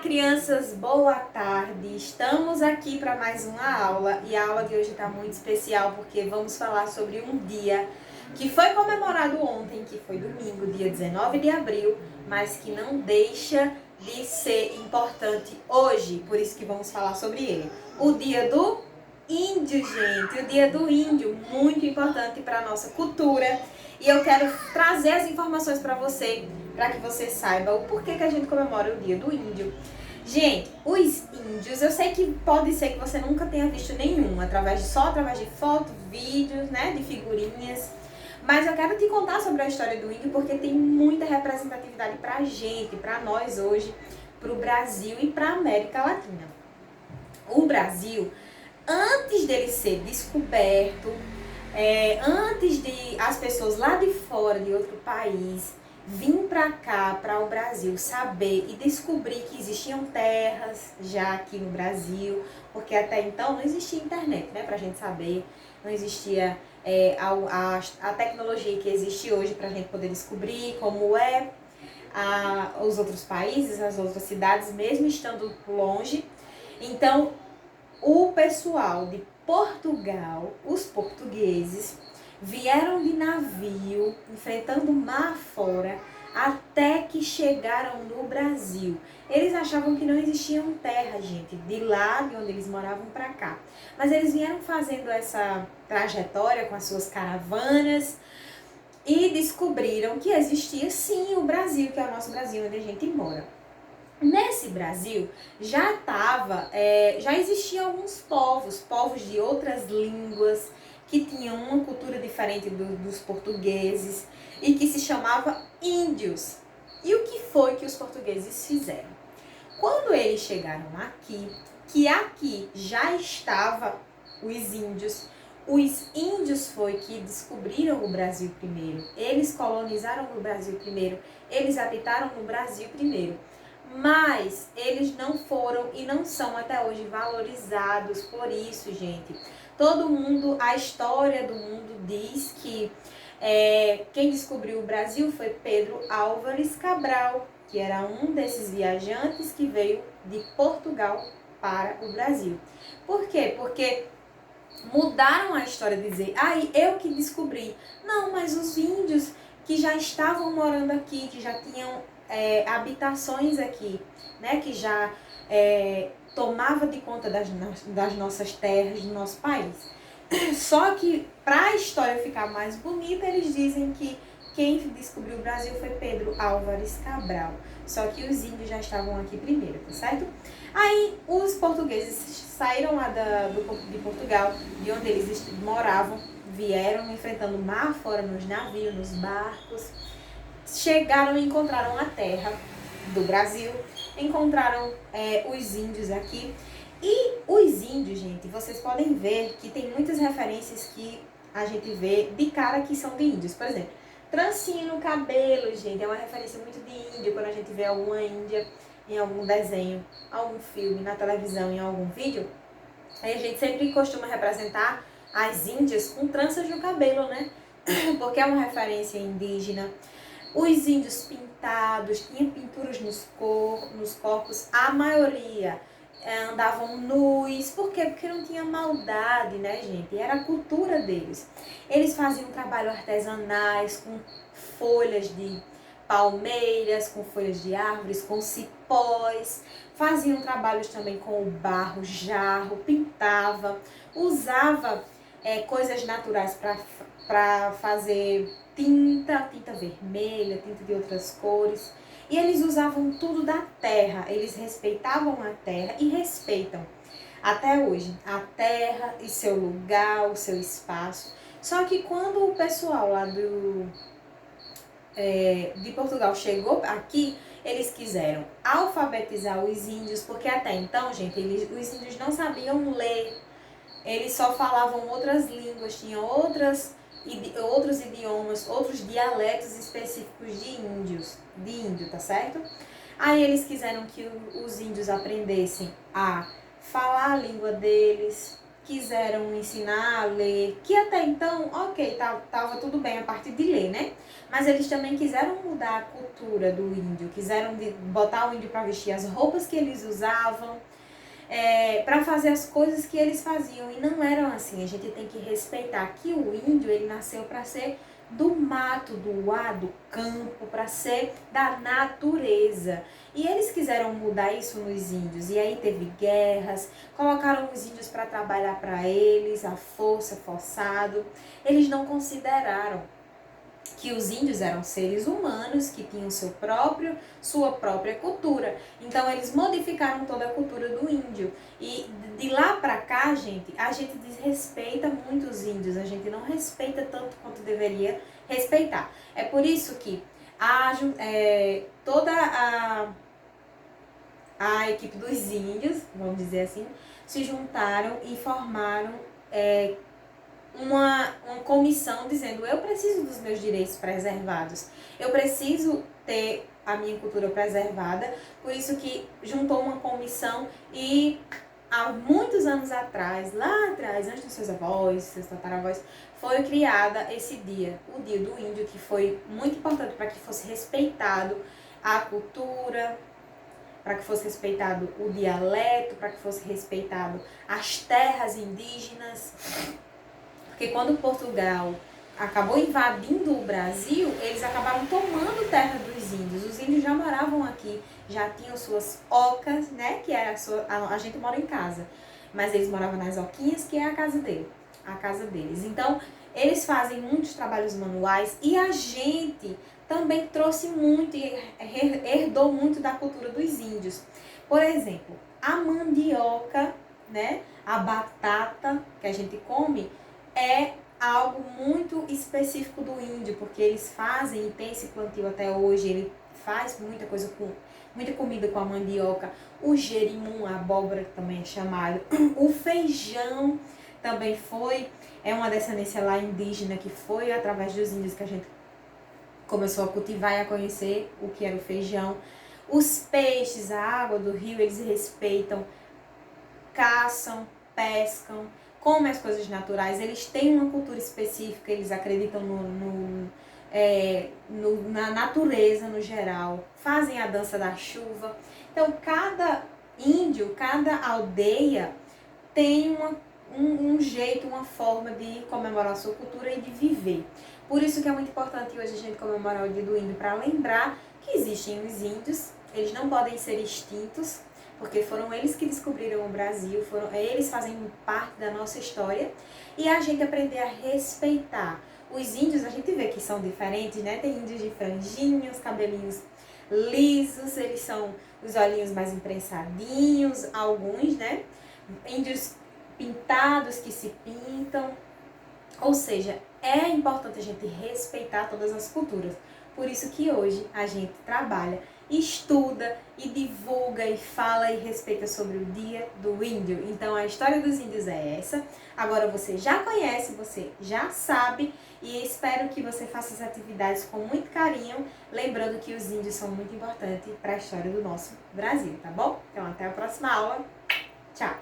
Crianças, boa tarde. Estamos aqui para mais uma aula e a aula de hoje está muito especial porque vamos falar sobre um dia que foi comemorado ontem, que foi domingo, dia 19 de abril, mas que não deixa de ser importante hoje, por isso que vamos falar sobre ele. O dia do índio, gente, o dia do índio, muito importante para a nossa cultura. E eu quero trazer as informações para você, para que você saiba o porquê que a gente comemora o dia do índio. Gente, os índios, eu sei que pode ser que você nunca tenha visto nenhum, só através de fotos, vídeos, né, de figurinhas. Mas eu quero te contar sobre a história do índio porque tem muita representatividade pra gente, pra nós hoje, pro Brasil e pra América Latina. O Brasil, antes dele ser descoberto, antes de as pessoas lá de fora, de outro país, vir para cá, para o Brasil, saber e descobrir que existiam terras já aqui no Brasil, porque até então não existia internet, né, pra gente saber, não existia a tecnologia que existe hoje pra gente poder descobrir como é os outros países, as outras cidades, mesmo estando longe. Então, o pessoal de Portugal, os portugueses, vieram de navio, enfrentando o mar fora, até que chegaram no Brasil. Eles achavam que não existiam terra, gente, de lá de onde eles moravam para cá. Mas eles vieram fazendo essa trajetória com as suas caravanas e descobriram que existia sim o Brasil, que é o nosso Brasil, onde a gente mora. Nesse Brasil já existiam alguns povos de outras línguas, que tinham uma cultura diferente dos portugueses e que se chamava índios. E o que foi que os portugueses fizeram? Quando eles chegaram aqui, que aqui já estava os índios foi que descobriram o Brasil primeiro, eles colonizaram o Brasil primeiro, eles habitaram no Brasil primeiro. Mas eles não foram e não são até hoje valorizados por isso, gente. Todo mundo, a história do mundo diz que quem descobriu o Brasil foi Pedro Álvares Cabral, que era um desses viajantes que veio de Portugal para o Brasil. Por quê? Porque mudaram a história de dizer, eu que descobri. Não, mas os índios que já estavam morando aqui, que já tinham habitações aqui, né, que já tomava de conta das nossas terras, do nosso país. Só que, para a história ficar mais bonita, eles dizem que quem descobriu o Brasil foi Pedro Álvares Cabral. Só que os índios já estavam aqui primeiro, tá certo? Aí, os portugueses saíram lá de Portugal, de onde eles moravam, vieram enfrentando o mar fora nos navios, nos barcos, chegaram e encontraram a terra do Brasil, encontraram os índios aqui. E os índios, gente, vocês podem ver que tem muitas referências que a gente vê de cara que são de índios. Por exemplo, trancinha no cabelo, gente, é uma referência muito de índio, quando a gente vê alguma índia em algum desenho, algum filme, na televisão, em algum vídeo. Aí a gente sempre costuma representar as índias com tranças no cabelo, né? Porque é uma referência indígena. Os índios pintados, tinham pinturas nos corpos, a maioria andavam nus. Por quê? Porque não tinha maldade, né, gente? Era a cultura deles. Eles faziam trabalho artesanais com folhas de palmeiras, com folhas de árvores, com cipós. Faziam trabalhos também com o barro, jarro, pintava, usava coisas naturais para fazer tinta vermelha, tinta de outras cores. E eles usavam tudo da terra, eles respeitavam a terra e respeitam até hoje a terra e seu lugar, o seu espaço. Só que quando o pessoal lá de Portugal chegou aqui, eles quiseram alfabetizar os índios, porque até então, gente, os índios não sabiam ler, eles só falavam outras línguas, tinham outros idiomas, outros dialetos específicos de índio, tá certo? Aí eles quiseram que os índios aprendessem a falar a língua deles, quiseram ensinar a ler, que até então, ok, tava tudo bem a parte de ler, né? Mas eles também quiseram mudar a cultura do índio, quiseram botar o índio para vestir as roupas que eles usavam, para fazer as coisas que eles faziam. E não eram assim. A gente tem que respeitar que o índio, ele nasceu para ser do mato, do ar, do campo, para ser da natureza. E eles quiseram mudar isso nos índios. E aí teve guerras, colocaram os índios para trabalhar para eles, a força, forçado. Eles não consideraram que os índios eram seres humanos que tinham sua própria cultura. Então eles modificaram toda a cultura do índio. E de lá pra cá, gente, a gente desrespeita muito os índios, a gente não respeita tanto quanto deveria respeitar. É por isso que toda a equipe dos índios, vamos dizer assim, se juntaram e formaram uma comissão dizendo: eu preciso dos meus direitos preservados, eu preciso ter a minha cultura preservada. Por isso que juntou uma comissão e há muitos anos atrás, lá atrás, antes dos seus avós, seus tataravós, foi criada esse dia, o Dia do Índio, que foi muito importante para que fosse respeitado a cultura, para que fosse respeitado o dialeto, para que fosse respeitado as terras indígenas. Porque quando Portugal acabou invadindo o Brasil, eles acabaram tomando terra dos índios. Os índios já moravam aqui, já tinham suas ocas, né? Que era a gente mora em casa. Mas eles moravam nas oquinhas, que é a casa deles. Então, eles fazem muitos trabalhos manuais e a gente também trouxe muito e herdou muito da cultura dos índios. Por exemplo, a mandioca, né? A batata que a gente come é algo muito específico do índio, porque eles fazem e tem esse plantio até hoje, ele faz muita comida com a mandioca, o jerimum, a abóbora que também é chamado, o feijão também é uma descendência lá indígena que foi através dos índios que a gente começou a cultivar e a conhecer o que era o feijão. Os peixes, a água do rio, eles respeitam, caçam, pescam, comem as coisas naturais, eles têm uma cultura específica, eles acreditam na natureza no geral, fazem a dança da chuva. Então, cada índio, cada aldeia tem um jeito, uma forma de comemorar a sua cultura e de viver. Por isso que é muito importante hoje a gente comemorar o Dia do Índio, para lembrar que existem os índios, eles não podem ser extintos, porque foram eles que descobriram o Brasil, eles fazem parte da nossa história, e a gente aprender a respeitar. Os índios, a gente vê que são diferentes, né? Tem índios de franjinhos, cabelinhos lisos, eles são os olhinhos mais imprensadinhos, alguns, né? Índios pintados, que se pintam. Ou seja, é importante a gente respeitar todas as culturas. Por isso que hoje a gente trabalha, estuda e divulga e fala e respeita sobre o Dia do Índio. Então a história dos índios é essa. Agora você já conhece, você já sabe, e espero que você faça as atividades com muito carinho, lembrando que os índios são muito importantes para a história do nosso Brasil, tá bom? Então até a próxima aula. Tchau!